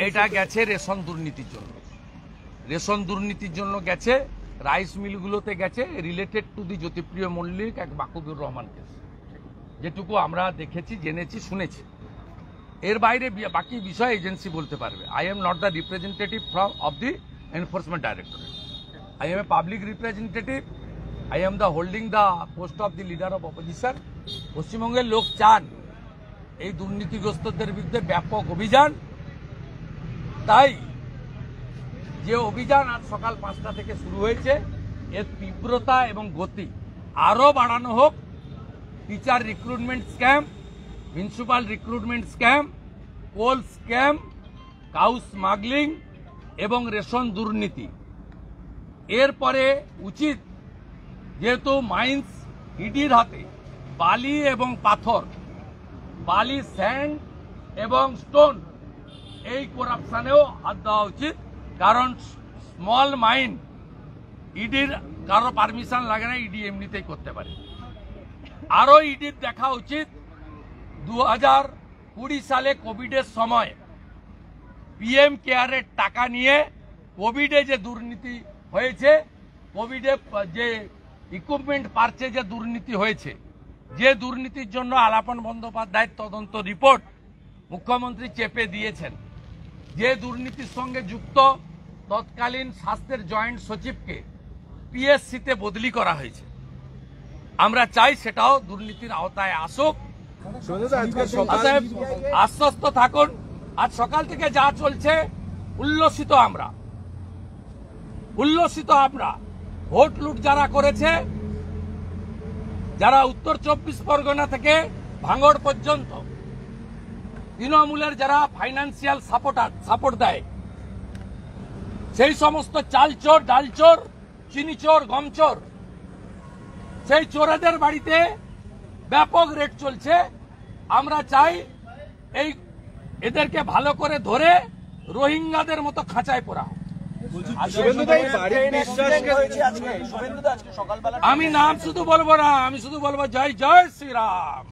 এটা গেছে রেশন দুর্নীতির জন্য গেছে, রাইস মিলগুলোতে গেছে, related to the Jyotipriya Mallick এক মাহবুবুর রহমান কেস, যেটুকু আমরা দেখেছি, জেনেছি, শুনেছি। এর বাইরে বাকি বিষয় এজেন্সি বলতে পারবে। I am not the representative from of the enforcement directorate. I am a public representative. I am the holding the post of the leader of opposition. পশ্চিমবঙ্গের লোক চান এই দুর্নীতিগ্রস্তদের বিরুদ্ধে ব্যাপক অভিযান। তাই যে অভিযান আজ সকাল 5টা থেকে শুরু হয়েছে, এর তীব্রতা এবং গতি আরও বাড়ানো হোক। Teacher recruitment scam, principal recruitment scam, coal scam, cow smuggling এবং রেশন দুর্নীতি। এরপরে উচিত, যেহেতু মাইন্স ইডির হাতে বালি এবং পাথর, বালি, স্যান্ড এবং স্টোন, এই করাপশনেও হাত দেওয়া উচিত। কারণ স্মল মাইন ইডির কারো পারমিশন লাগে না, ইডি এমনিতেই করতে পারে। আরও ইডির দেখা উচিত 2020 সালে কোভিডের সময় পিএম কেয়ারের টাকা নিয়ে কোভিডে যে দুর্নীতি হয়েছে, কোভিডে যে ইকুইপমেন্ট পারচেজে দুর্নীতি হয়েছে, যে দুর্নীতির জন্য আলাপন বন্দ্যোপাধ্যায়ের তদন্ত রিপোর্ট মুখ্যমন্ত্রী চেপে দিয়েছেন, যে দুর্নীতির সঙ্গে যুক্ত তৎকালীন স্বাস্থ্যের জয়েন্ট সচিবকে পিএসসিতে বদলি করা হয়েছে, আমরা চাই সেটাও দুর্নীতির আওতায় আসুক। আশ্বস্ত থাকুন, আজ সকাল থেকে যা চলছে উল্লসিত আমরা। ভোট লুট যারা করেছে, যারা উত্তর 24 পরগনা থেকে ভাঙড় পর্যন্ত তৃণমূলের যারা ফাইন্যান্সিয়াল সাপোর্ট দেয়, সেই সমস্ত চালচোর, ডালচোর, চিনিচোর, গমচোর, সেই চোরেদের বাড়িতে ব্যাপক রেড চলছে। আমরা চাই এদেরকে ভালো করে ধরে রোহিঙ্গাদের মতো খাঁচায় পড়া। আমি নাম শুধু বলবো না, আমি শুধু বলবো জয় জয় শ্রীরাম।